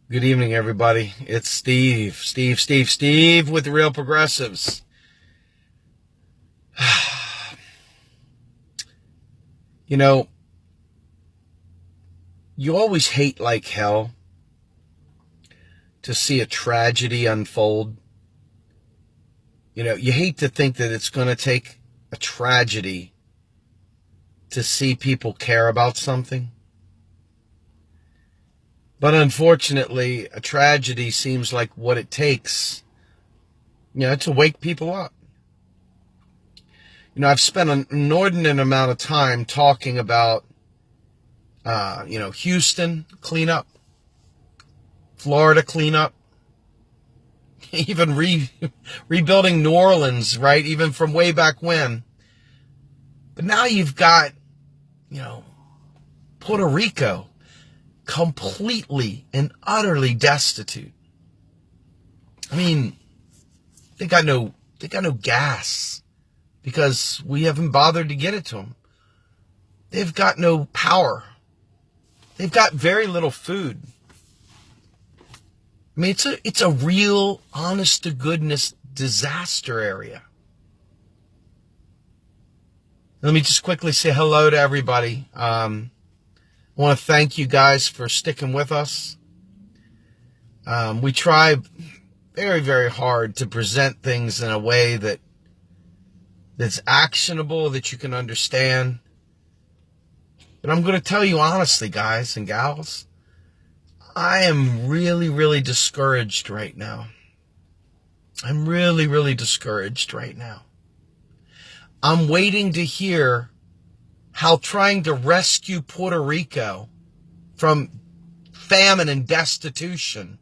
Good evening, everybody. It's Steve with the Real Progressives. You know, you always hate like hell to see a tragedy unfold. You hate to think that it's going to take a tragedy to see people care about something. But unfortunately, a tragedy seems like what it takes, to wake people up. I've spent an inordinate amount of time talking about, Houston cleanup, Florida cleanup, even rebuilding New Orleans, right? Even from way back when. But now you've got, Puerto Rico completely and utterly destitute. I mean, they got no gas because we haven't bothered to get it to them. They've got no power. They've got very little food. I mean, it's a real, honest to goodness disaster area. Let me just quickly say hello to everybody. I want to thank you guys for sticking with us. We try very, very hard to present things in a way that's actionable, that you can understand. But I'm going to tell you honestly, guys and gals, I am really, really discouraged right now. I'm really, really discouraged right now. I'm waiting to hear how trying to rescue Puerto Rico from famine and destitution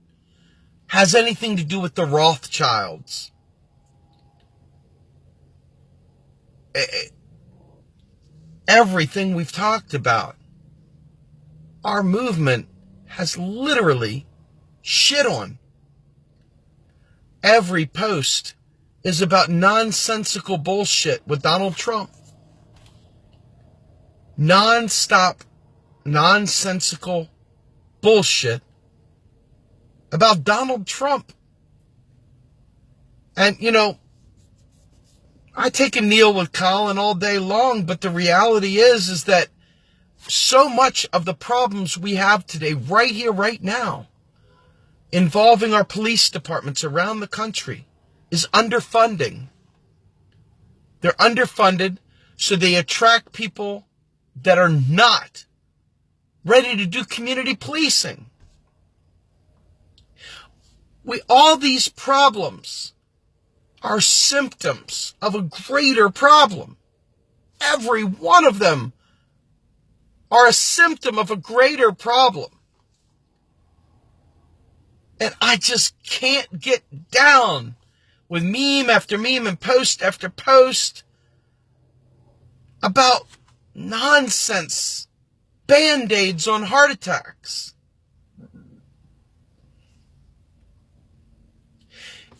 has anything to do with the Rothschilds. Everything we've talked about, our movement has literally shit on. Every post is about nonsensical bullshit with Donald Trump. Non-stop, nonsensical bullshit about Donald Trump. And, I take a kneel with Colin all day long, but the reality is that so much of the problems we have today, right here, right now, involving our police departments around the country, is underfunding. They're underfunded, so they attract people that are not ready to do community policing. All these problems are symptoms of a greater problem. Every one of them are a symptom of a greater problem. And I just can't get down with meme after meme and post after post about nonsense, band-aids on heart attacks.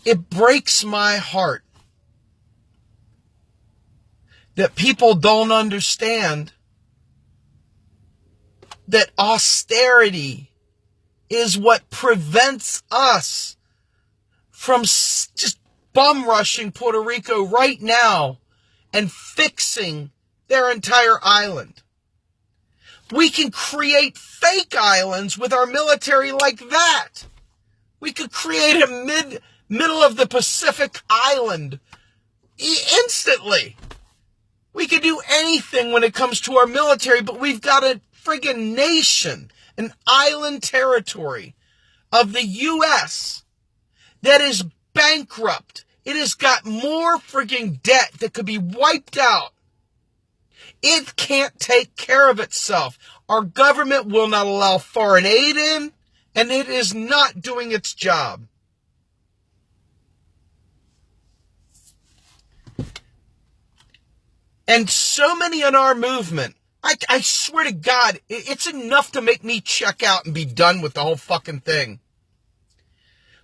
It breaks my heart that people don't understand that austerity is what prevents us from just bum rushing Puerto Rico right now and fixing their entire island. We can create fake islands with our military like that. We could create a middle of the Pacific island instantly. We could do anything when it comes to our military, but we've got a friggin' nation, an island territory of the U.S. that is bankrupt. It has got more friggin' debt that could be wiped out. It can't take care of itself. Our government will not allow foreign aid in, and it is not doing its job. And so many in our movement, I swear to God, it's enough to make me check out and be done with the whole fucking thing.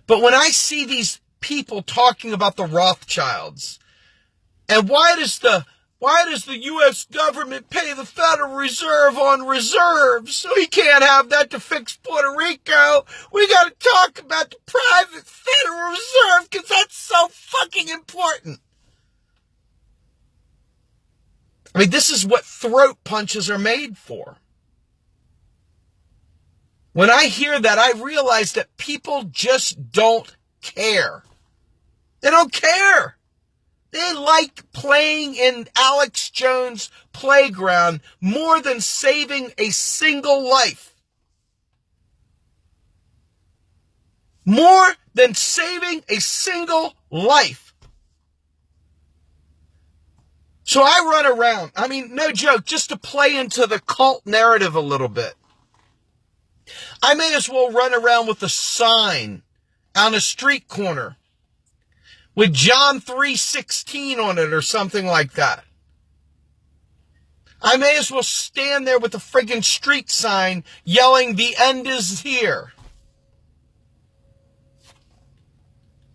But when I see these people talking about the Rothschilds, and why does the Why does the U.S. government pay the Federal Reserve on reserves? So we can't have that to fix Puerto Rico. We got to talk about the private Federal Reserve because that's so fucking important. I mean, this is what throat punches are made for. When I hear that, I realize that people just don't care. They don't care. They like playing in Alex Jones' playground more than saving a single life. More than saving a single life. So I run around, I mean, no joke, just to play into the cult narrative a little bit. I may as well run around with a sign on a street corner with John 3:16 on it or something like that. I may as well stand there with a friggin' street sign yelling, "The end is here."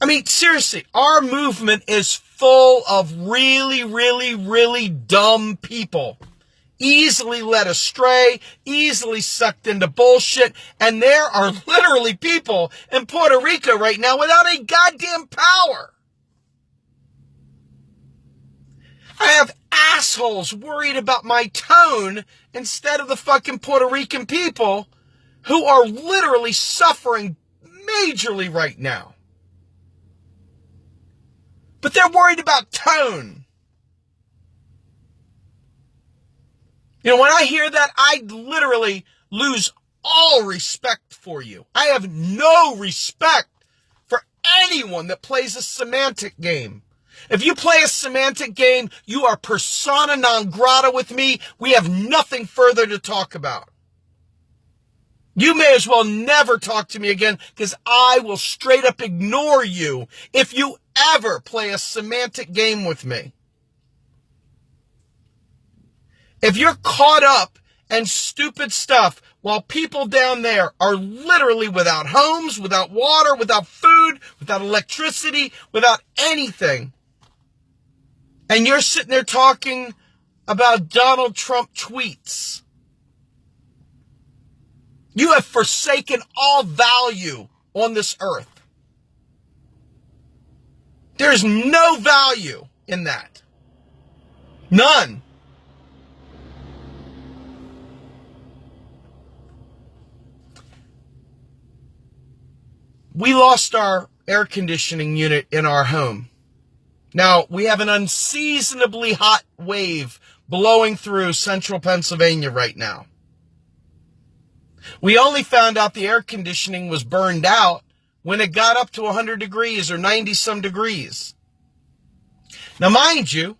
I mean, seriously, our movement is full of really, really, really dumb people. Easily led astray, easily sucked into bullshit, and there are literally people in Puerto Rico right now without any goddamn power. I have assholes worried about my tone instead of the fucking Puerto Rican people who are literally suffering majorly right now. But they're worried about tone. You know, when I hear that, I literally lose all respect for you. I have no respect for anyone that plays a semantic game. If you play a semantic game, you are persona non grata with me. We have nothing further to talk about. You may as well never talk to me again because I will straight up ignore you if you ever play a semantic game with me. If you're caught up in stupid stuff while people down there are literally without homes, without water, without food, without electricity, without anything, and you're sitting there talking about Donald Trump tweets, you have forsaken all value on this earth. There's no value in that. None. We lost our air conditioning unit in our home. Now, we have an unseasonably hot wave blowing through central Pennsylvania right now. We only found out the air conditioning was burned out when it got up to 100 degrees or 90-some degrees. Now, mind you,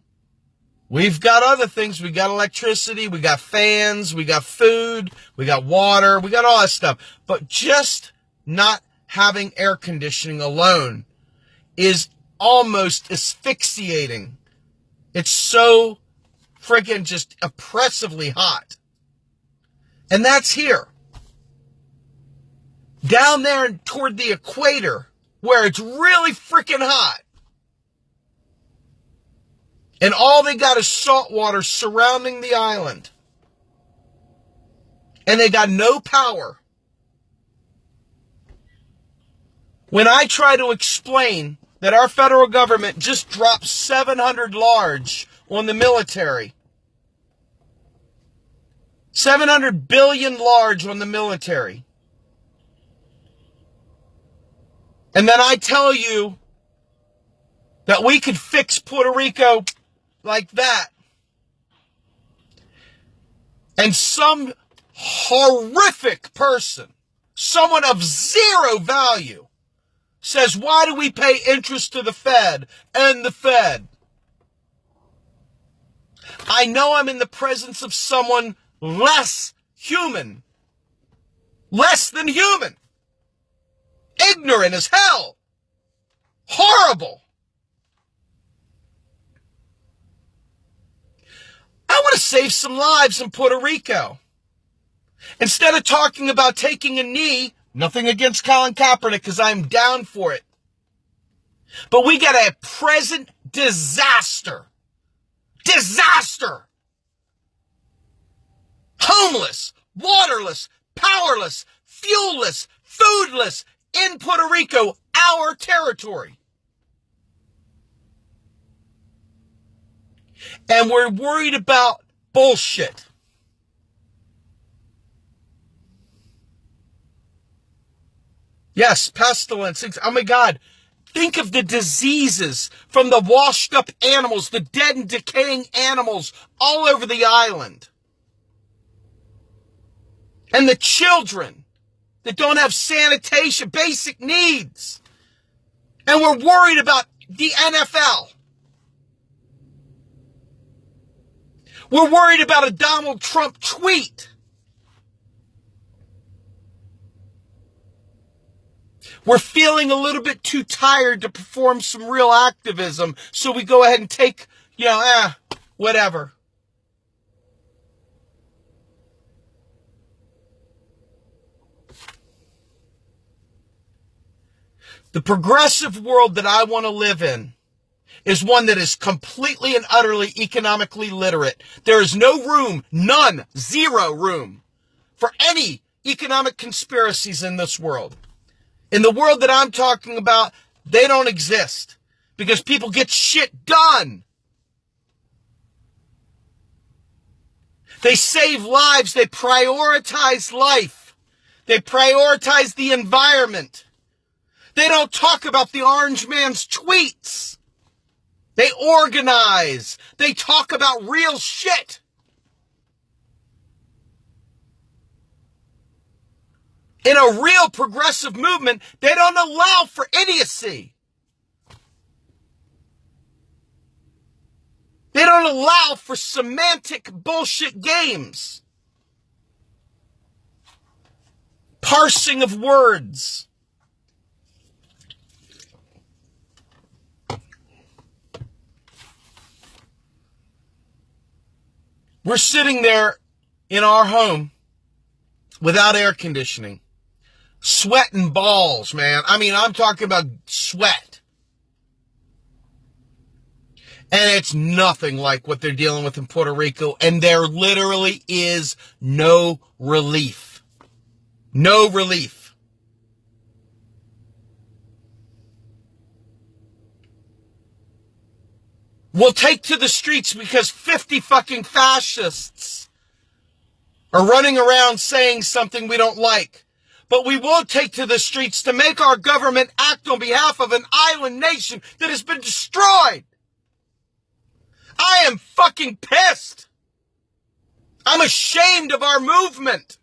we've got other things. We got electricity, we got fans, we got food, we got water, we got all that stuff. But just not having air conditioning alone is almost asphyxiating. It's so freaking just oppressively hot. And that's here. Down there toward the equator, where it's really freaking hot. And all they got is salt water surrounding the island. And they got no power. When I try to explain that our federal government just dropped 700 large on the military, 700 billion large on the military, and then I tell you that we could fix Puerto Rico like that, and some horrific person, someone of zero value, says, why do we pay interest to the Fed and the Fed? I know I'm in the presence of someone less human, less than human, ignorant as hell, horrible. I want to save some lives in Puerto Rico. Instead of talking about taking a knee, nothing against Colin Kaepernick because I'm down for it, but we got a present disaster Disaster. Homeless, waterless, powerless, fuelless, foodless in Puerto Rico, our territory. And we're worried about bullshit. Yes, pestilence. Oh my God. Think of the diseases from the washed up animals, the dead and decaying animals all over the island. And the children that don't have sanitation, basic needs. And we're worried about the NFL. We're worried about a Donald Trump tweet. We're feeling a little bit too tired to perform some real activism, so we go ahead and take, whatever. The progressive world that I want to live in is one that is completely and utterly economically literate. There is no room, none, zero room for any economic conspiracies in this world. In the world that I'm talking about, they don't exist because people get shit done. They save lives. They prioritize life. They prioritize the environment. They don't talk about the orange man's tweets. They organize. They talk about real shit. In a real progressive movement, they don't allow for idiocy. They don't allow for semantic bullshit games. Parsing of words. We're sitting there in our home without air conditioning. Sweating balls, man. I mean, I'm talking about sweat. And it's nothing like what they're dealing with in Puerto Rico. And there literally is no relief. No relief. We'll take to the streets because 50 fucking fascists are running around saying something we don't like. But we will take to the streets to make our government act on behalf of an island nation that has been destroyed. I am fucking pissed. I'm ashamed of our movement.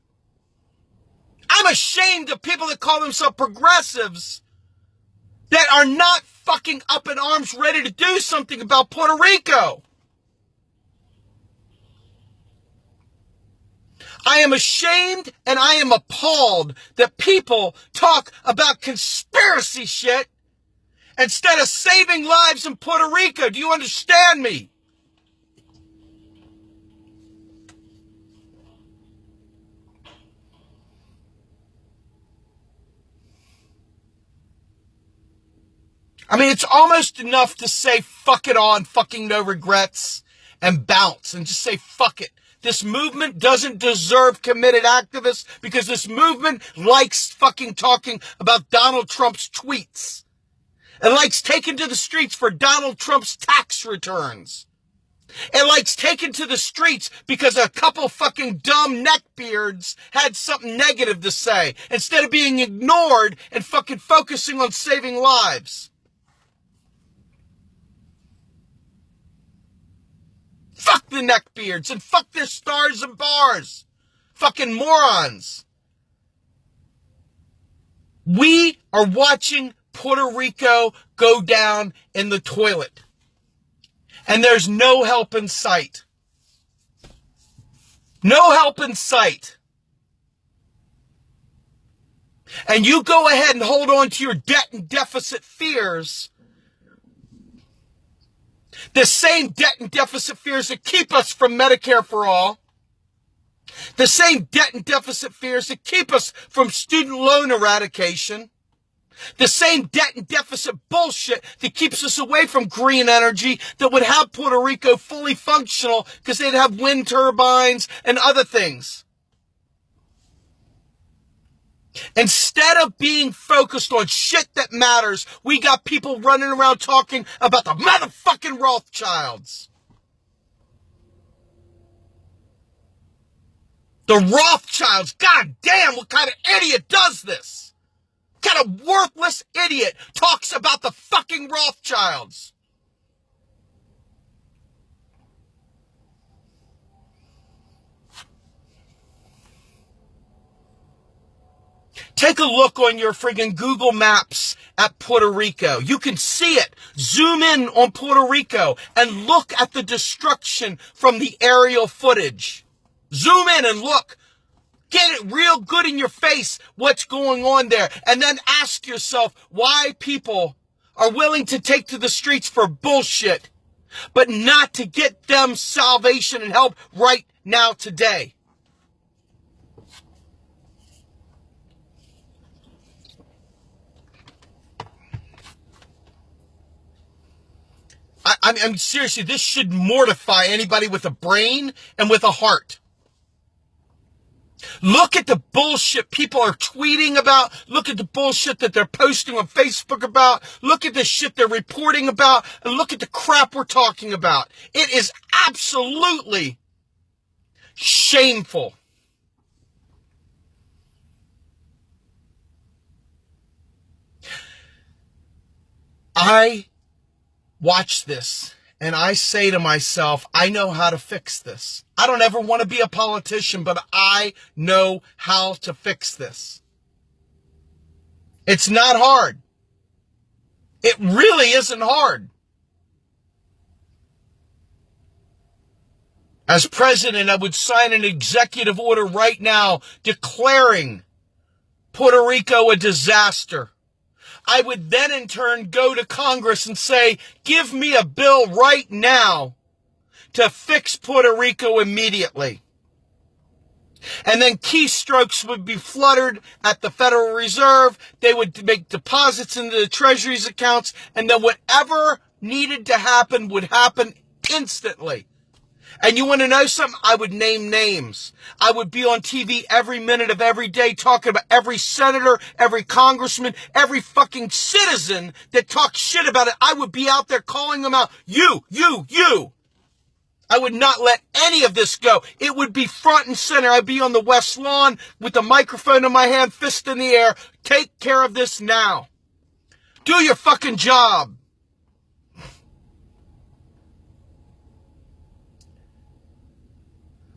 I'm ashamed of people that call themselves progressives that are not fucking up in arms ready to do something about Puerto Rico. I am ashamed and I am appalled that people talk about conspiracy shit instead of saving lives in Puerto Rico. Do you understand me? I mean, it's almost enough to say fuck it all and fucking no regrets and bounce and just say fuck it. This movement doesn't deserve committed activists because this movement likes fucking talking about Donald Trump's tweets. It likes taking to the streets for Donald Trump's tax returns. It likes taking to the streets because a couple fucking dumb neckbeards had something negative to say instead of being ignored and fucking focusing on saving lives. Fuck the neckbeards and fuck their stars and bars. Fucking morons. We are watching Puerto Rico go down in the toilet. And there's no help in sight. No help in sight. And you go ahead and hold on to your debt and deficit fears. The same debt and deficit fears that keep us from Medicare for all. The same debt and deficit fears that keep us from student loan eradication. The same debt and deficit bullshit that keeps us away from green energy that would have Puerto Rico fully functional because they'd have wind turbines and other things. Instead of being focused on shit that matters, we got people running around talking about the motherfucking Rothschilds. The Rothschilds, god damn, what kind of idiot does this? What kind of worthless idiot talks about the fucking Rothschilds? Take a look on your friggin' Google Maps at Puerto Rico. You can see it. Zoom in on Puerto Rico and look at the destruction from the aerial footage. Zoom in and look. Get it real good in your face what's going on there. And then ask yourself why people are willing to take to the streets for bullshit, but not to get them salvation and help right now today. I'm seriously, this should mortify anybody with a brain and with a heart. Look at the bullshit people are tweeting about. Look at the bullshit that they're posting on Facebook about. Look at the shit they're reporting about. And look at the crap we're talking about. It is absolutely shameful. I watch this and I say to myself, I know how to fix this. I don't ever want to be a politician, but I know how to fix this. It's not hard. It really isn't hard. As president, I would sign an executive order right now declaring Puerto Rico a disaster. I would then in turn go to Congress and say, give me a bill right now to fix Puerto Rico immediately. And then keystrokes would be fluttered at the Federal Reserve. They would make deposits into the Treasury's accounts, and then whatever needed to happen would happen instantly. And you want to know something? I would name names. I would be on TV every minute of every day talking about every senator, every congressman, every fucking citizen that talks shit about it. I would be out there calling them out. You. I would not let any of this go. It would be front and center. I'd be on the West Lawn with the microphone in my hand, fist in the air. Take care of this now. Do your fucking job.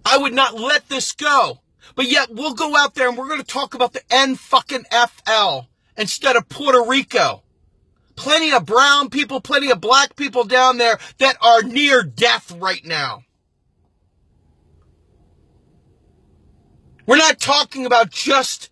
I would not let this go. But yet we'll go out there and we're going to talk about the N-fucking-F-L instead of Puerto Rico. Plenty of brown people, plenty of black people down there that are near death right now. We're not talking about just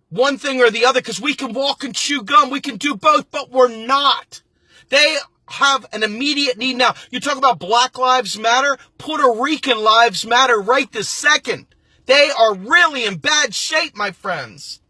one thing or the other because we can walk and chew gum. We can do both, but we're not. They have an immediate need now. You talk about Black Lives Matter. Puerto Rican lives matter right this second. They are really in bad shape, my friends.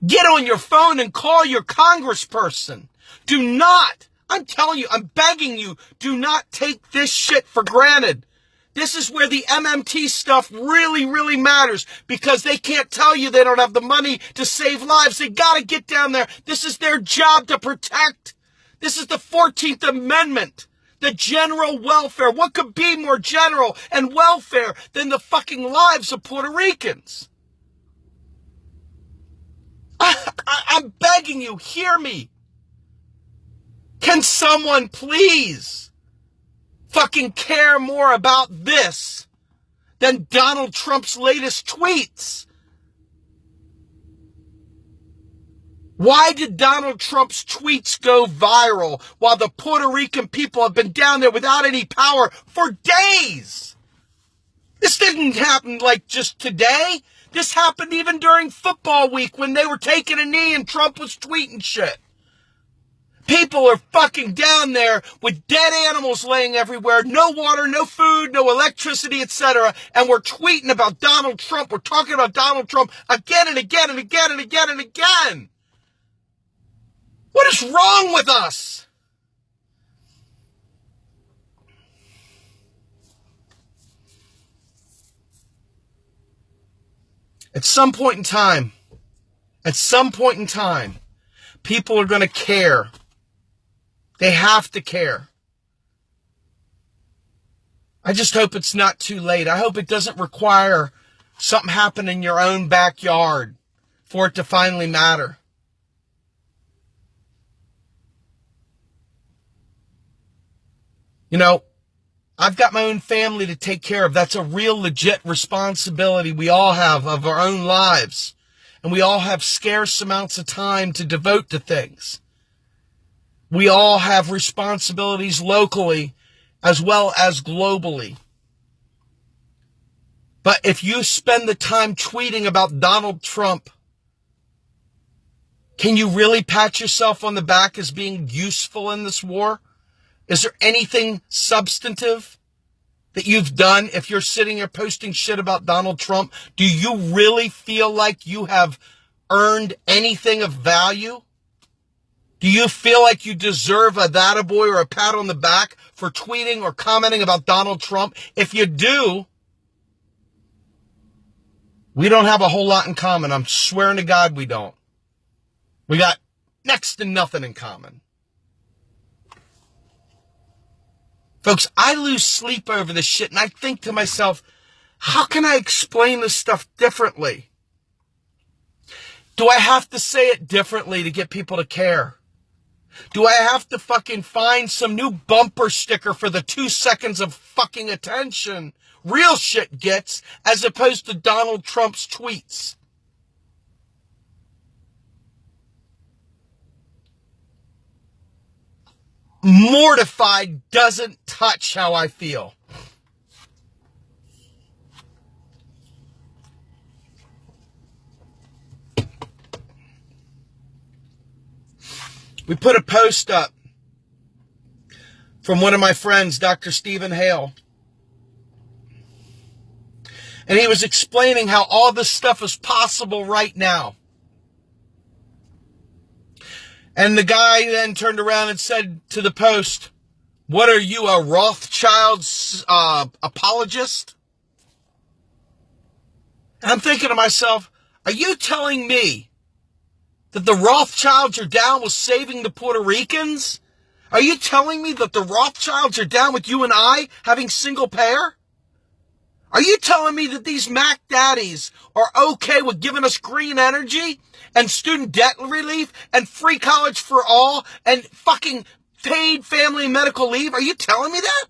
Get on your phone and call your congressperson. Do not, I'm telling you, I'm begging you, do not take this shit for granted. This is where the MMT stuff really, really matters because they can't tell you they don't have the money to save lives. They got to get down there. This is their job to protect. This is the 14th Amendment, the general welfare. What could be more general and welfare than the fucking lives of Puerto Ricans? I'm begging you, hear me. Can someone please fucking care more about this than Donald Trump's latest tweets? Why did Donald Trump's tweets go viral while the Puerto Rican people have been down there without any power for days? This didn't happen like just today. This happened even during football week when they were taking a knee and Trump was tweeting shit. People are fucking down there with dead animals laying everywhere, no water, no food, no electricity, etc. And we're tweeting about Donald Trump. We're talking about Donald Trump again and again and again and again and again. What is wrong with us? At some point in time, people are going to care. They have to care. I just hope it's not too late. I hope it doesn't require something happen in your own backyard for it to finally matter. You know, I've got my own family to take care of. That's a real legit responsibility we all have of our own lives. And we all have scarce amounts of time to devote to things. We all have responsibilities locally as well as globally. But if you spend the time tweeting about Donald Trump, can you really pat yourself on the back as being useful in this war? Is there anything substantive that you've done if you're sitting here posting shit about Donald Trump? Do you really feel like you have earned anything of value? Do you feel like you deserve a that-a-boy or a pat on the back for tweeting or commenting about Donald Trump? If you do, we don't have a whole lot in common. I'm swearing to God we don't. We got next to nothing in common. Folks, I lose sleep over this shit, and I think to myself, how can I explain this stuff differently? Do I have to say it differently to get people to care? Do I have to fucking find some new bumper sticker for the 2 seconds of fucking attention real shit gets as opposed to Donald Trump's tweets? Mortified doesn't touch how I feel. We put a post up from one of my friends, Dr. Stephen Hale. And he was explaining how all this stuff is possible right now. And the guy then turned around and said to the post, "What are you, a Rothschild's apologist?" And I'm thinking to myself, are you telling me that the Rothschilds are down with saving the Puerto Ricans? Are you telling me that the Rothschilds are down with you and I having single payer? Are you telling me that these Mac daddies are okay with giving us green energy and student debt relief and free college for all and fucking paid family and medical leave? Are you telling me that?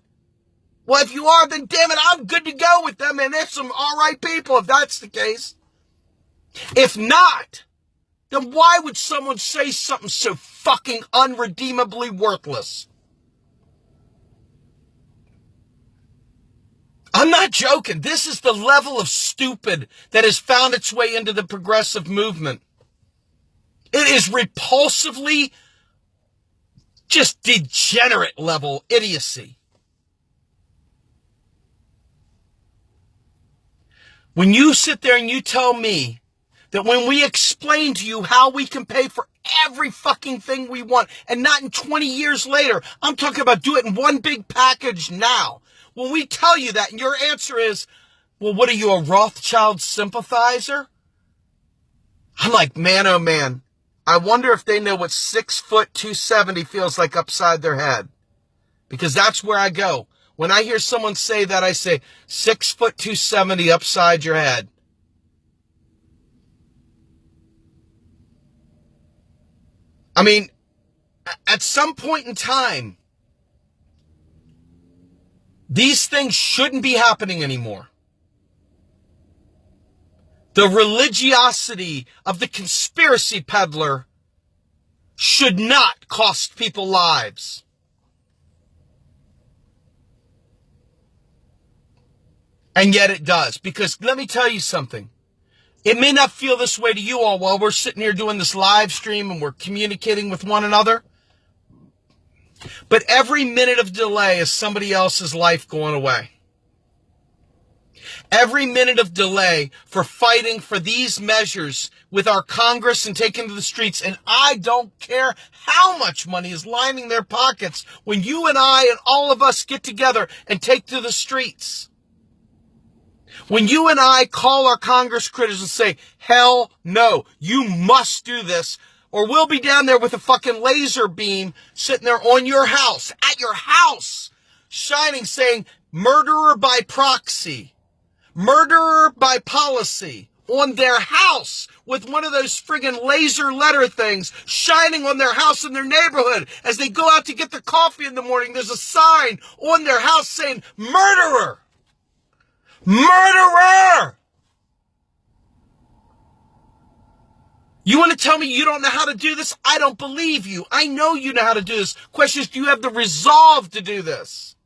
Well, if you are, then damn it, I'm good to go with them, and they're some all right people if that's the case. If not, then why would someone say something so fucking unredeemably worthless? I'm not joking. This is the level of stupid that has found its way into the progressive movement. It is repulsively just degenerate level idiocy. When you sit there and you tell me that when we explain to you how we can pay for every fucking thing we want, and not in 20 years later, I'm talking about do it in one big package now. When we tell you that and your answer is, well, what are you, a Rothschild sympathizer? I'm like, man, oh man, I wonder if they know what 6 foot 270 feels like upside their head. Because that's where I go. When I hear someone say that, I say, 6 foot 270 upside your head. I mean, at some point in time, these things shouldn't be happening anymore. The religiosity of the conspiracy peddler should not cost people lives. And yet it does. Because let me tell you something. It may not feel this way to you all while we're sitting here doing this live stream and we're communicating with one another. But every minute of delay is somebody else's life going away. Every minute of delay for fighting for these measures with our Congress and taking to the streets, and I don't care how much money is lining their pockets when you and I and all of us get together and take to the streets. When you and I call our Congress critters and say, hell no, you must do this, or we'll be down there with a fucking laser beam sitting there on your house, at your house, shining, saying, murderer by proxy, murderer by policy, on their house with one of those friggin' laser letter things shining on their house in their neighborhood. As they go out to get their coffee in the morning, there's a sign on their house saying, murderer. Murderer! You want to tell me you don't know how to do this? I don't believe you. I know you know how to do this. Question is, do you have the resolve to do this?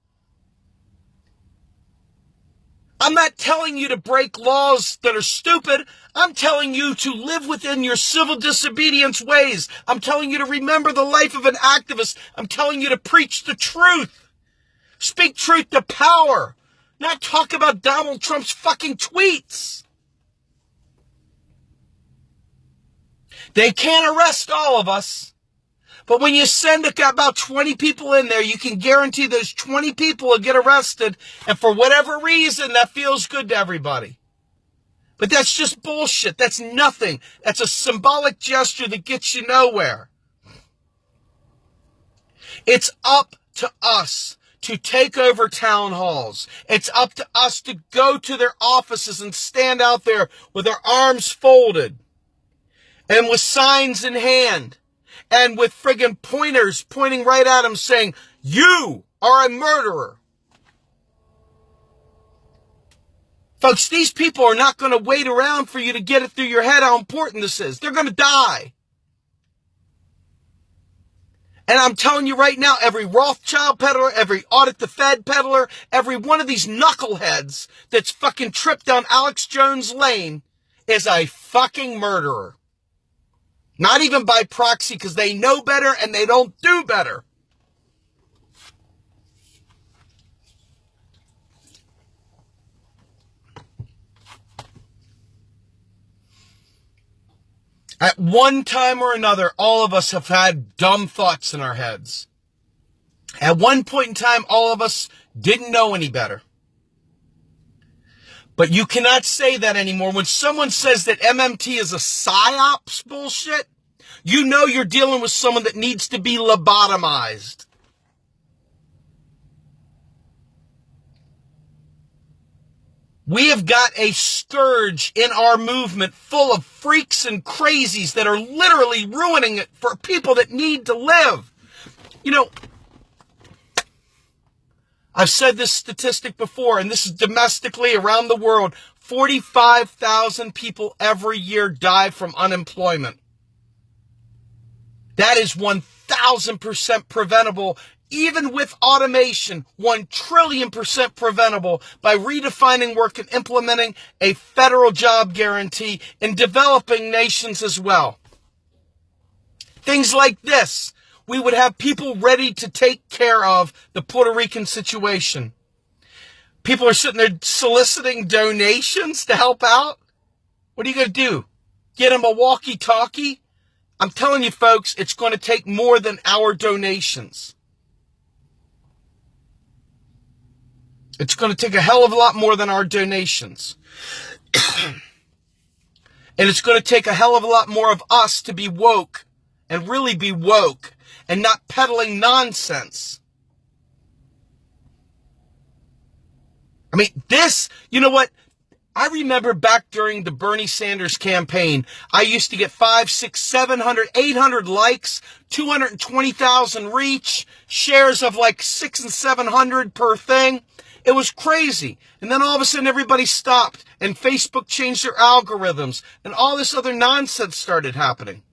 I'm not telling you to break laws that are stupid. I'm telling you to live within your civil disobedience ways. I'm telling you to remember the life of an activist. I'm telling you to preach the truth. Speak truth to power. Not talk about Donald Trump's fucking tweets. They can't arrest all of us. But when you send about 20 people in there, you can guarantee those 20 people will get arrested. And for whatever reason, that feels good to everybody. But that's just bullshit. That's nothing. That's a symbolic gesture that gets you nowhere. It's up to us to take over town halls. It's up to us to go to their offices and stand out there with our arms folded and with signs in hand and with friggin' pointers pointing right at them saying, you are a murderer. Folks, these people are not going to wait around for you to get it through your head how important this is. They're going to die. And I'm telling you right now, every Rothschild peddler, every Audit the Fed peddler, every one of these knuckleheads that's fucking tripped down Alex Jones Lane is a fucking murderer. Not even by proxy, because they know better and they don't do better. At one time or another, all of us have had dumb thoughts in our heads. At one point in time, all of us didn't know any better. But you cannot say that anymore. When someone says that MMT is a psyops bullshit, you know you're dealing with someone that needs to be lobotomized. We have got a scourge in our movement full of freaks and crazies that are literally ruining it for people that need to live. You know, I've said this statistic before, and this is domestically around the world. 45,000 people every year die from unemployment. That is 1,000% preventable. Even with automation, 1 trillion% preventable by redefining work and implementing a federal job guarantee in developing nations as well. Things like this, we would have people ready to take care of the Puerto Rican situation. People are sitting there soliciting donations to help out. What are you going to do? Get them a walkie-talkie? I'm telling you, folks, it's going to take more than our donations. It's going to take a hell of a lot more than our donations. And it's going to take a hell of a lot more of us to be woke and really be woke and not peddling nonsense. I mean, this, you know what? I remember back during the Bernie Sanders campaign, I used to get 500, 600, 700, 800 likes, 220,000 reach, shares of like 600 and 700 per thing. It was crazy. And then all of a sudden everybody stopped and Facebook changed their algorithms and all this other nonsense started happening.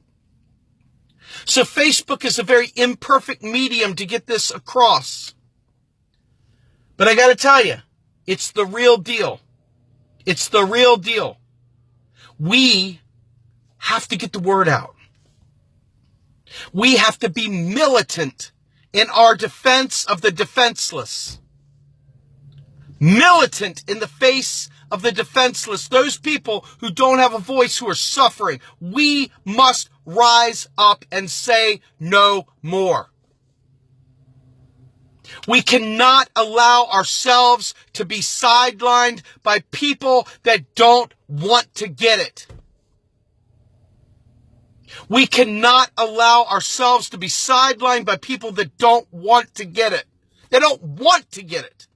So Facebook is a very imperfect medium to get this across. But I got to tell you, it's the real deal. It's the real deal. We have to get the word out. We have to be militant in our defense of the defenseless. militant in the face of the defenseless, those people who don't have a voice, who are suffering. We must rise up and say no more. We cannot allow ourselves to be sidelined by people that don't want to get it. We cannot allow ourselves to be sidelined by people that don't want to get it. They don't want to get it.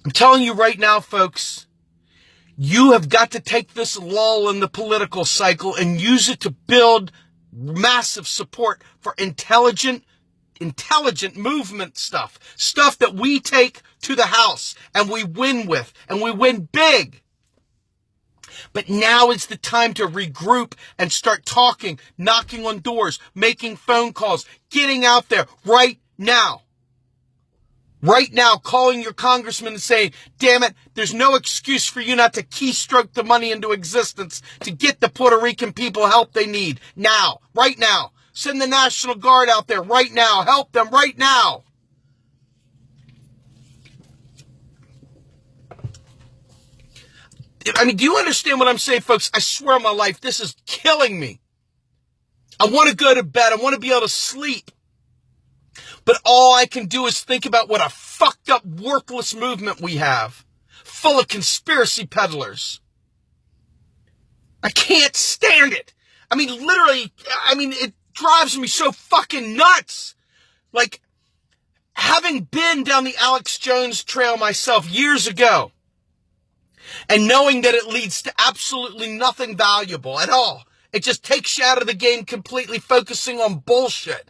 I'm telling you right now, folks, you have got to take this lull in the political cycle and use it to build massive support for intelligent movement stuff that we take to the House and we win with, and we win big. But now is the time to regroup and start talking, knocking on doors, making phone calls, getting out there right now. Right now, calling your congressman and saying, damn it, there's no excuse for you not to keystroke the money into existence to get the Puerto Rican people help they need. Now, right now. Send the National Guard out there right now. Help them right now. I mean, do you understand what I'm saying, folks? I swear on my life, this is killing me. I want to go to bed. I want to be able to sleep. But all I can do is think about what a fucked up, worthless movement we have, full of conspiracy peddlers. I can't stand it. I mean, literally, it drives me so fucking nuts. Like, having been down the Alex Jones trail myself years ago, and knowing that it leads to absolutely nothing valuable at all. It just takes you out of the game completely, focusing on bullshit.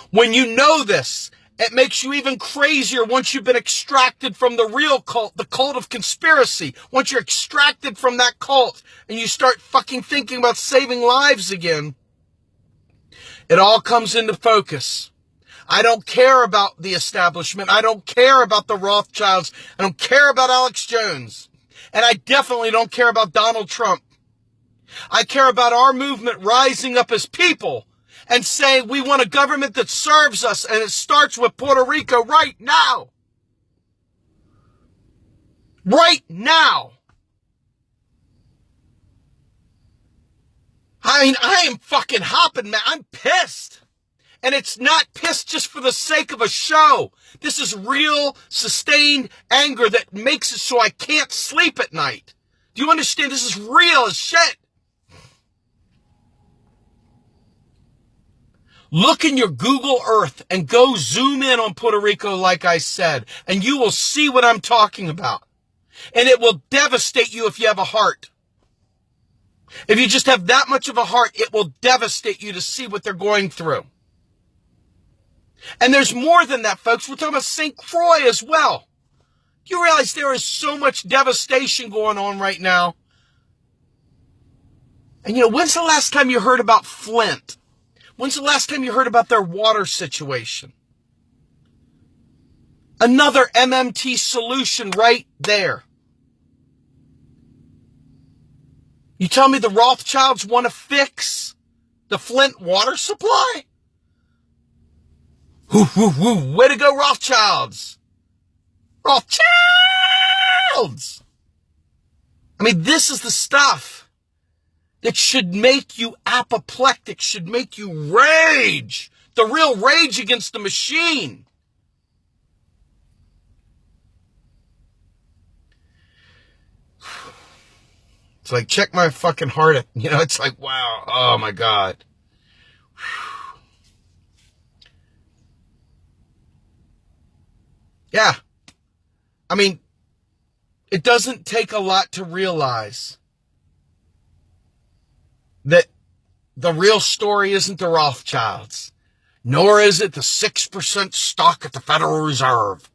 When you know this, it makes you even crazier once you've been extracted from the real cult, the cult of conspiracy. Once you're extracted from that cult and you start fucking thinking about saving lives again, it all comes into focus. I don't care about the establishment. I don't care about the Rothschilds. I don't care about Alex Jones. And I definitely don't care about Donald Trump. I care about our movement rising up as people and saying we want a government that serves us, and it starts with Puerto Rico right now. Right now. I mean, I am fucking hopping, man. I'm pissed. And it's not pissed just for the sake of a show. This is real, sustained anger that makes it so I can't sleep at night. Do you understand? This is real as shit. Look in your Google Earth and go zoom in on Puerto Rico, like I said, and you will see what I'm talking about. And it will devastate you if you have a heart. If you just have that much of a heart, it will devastate you to see what they're going through. And there's more than that, folks. We're talking about St. Croix as well. Do you realize there is so much devastation going on right now? And when's the last time you heard about Flint? When's the last time you heard about their water situation? Another MMT solution right there. You tell me the Rothschilds want to fix the Flint water supply? Woo, woo, woo. Way to go, Rothschilds. Rothschilds. I mean, this is the stuff that should make you apoplectic, should make you rage. The real rage against the machine. It's like, check my fucking heart. It's like, wow. Oh, my God. Yeah. I mean, it doesn't take a lot to realize that the real story isn't the Rothschilds, nor is it the 6% stock at the Federal Reserve.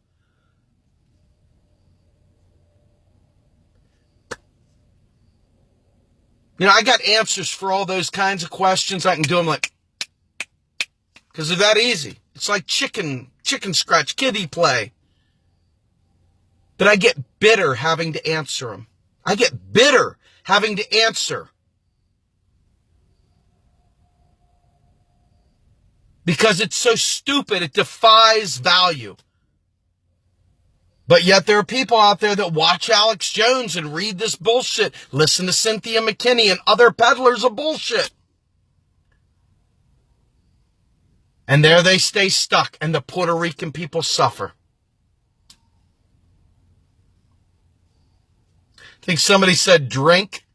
I got answers for all those kinds of questions. I can do them because they're that easy. It's like chicken scratch, kiddie play. But I get bitter having to answer them. I get bitter having to answer. because it's so stupid, it defies value. But yet there are people out there that watch Alex Jones and read this bullshit, listen to Cynthia McKinney and other peddlers of bullshit. And there they stay stuck, and the Puerto Rican people suffer. I think somebody said drink.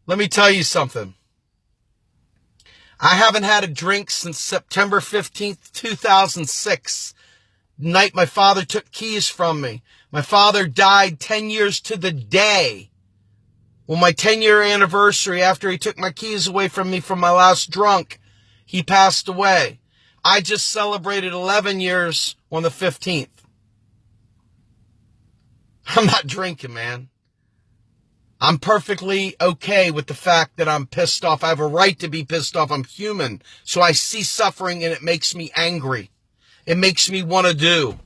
Let me tell you something. I haven't had a drink since September 15th, 2006. The night my father took keys from me. My father died 10 years to the day. Well, my 10-year anniversary after he took my keys away from me from my last drunk, he passed away. I just celebrated 11 years on the 15th. I'm not drinking, man. I'm perfectly okay with the fact that I'm pissed off. I have a right to be pissed off. I'm human. So I see suffering and it makes me angry. It makes me want to do.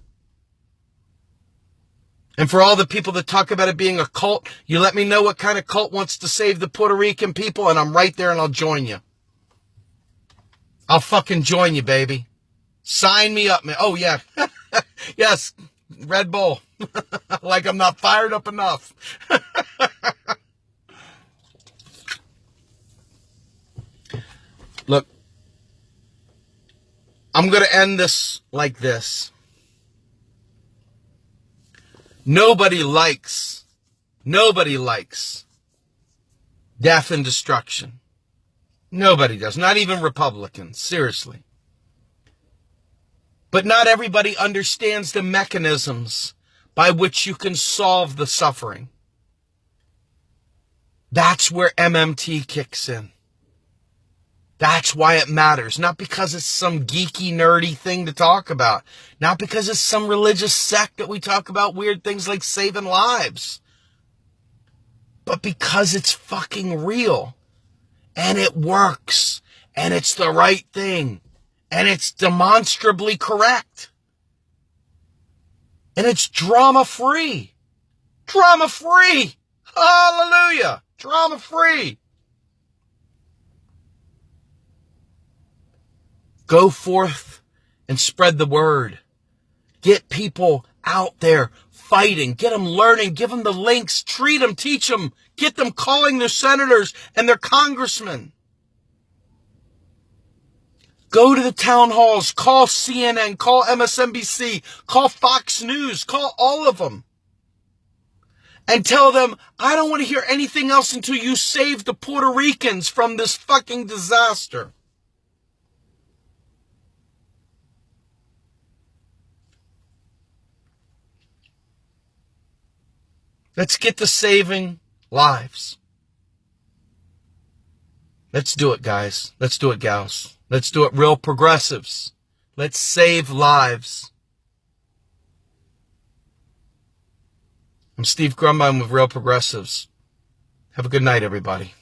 And for all the people that talk about it being a cult, you let me know what kind of cult wants to save the Puerto Rican people, and I'm right there and I'll join you. I'll fucking join you, baby. Sign me up, man. Oh, yeah. Yes, Red Bull. Like I'm not fired up enough. Look, I'm going to end this like this. Nobody likes death and destruction. Nobody does. Not even Republicans. Seriously. But not everybody understands the mechanisms by which you can solve the suffering. That's where MMT kicks in. That's why it matters. Not because it's some geeky, nerdy thing to talk about. Not because it's some religious sect that we talk about weird things like saving lives. But because it's fucking real. And it works. And it's the right thing. And it's demonstrably correct. And it's drama-free. Drama-free. Hallelujah. Drama-free. Go forth and spread the word. Get people out there fighting. Get them learning. Give them the links. Treat them. Teach them. Get them calling their senators and their congressmen. Go to the town halls. Call CNN. Call MSNBC. Call Fox News. Call all of them. And tell them, I don't want to hear anything else until you save the Puerto Ricans from this fucking disaster. Let's get to saving lives. Let's do it, guys. Let's do it, gals. Let's do it, real progressives. Let's save lives. I'm Steve Grumbine with Real Progressives. Have a good night, everybody.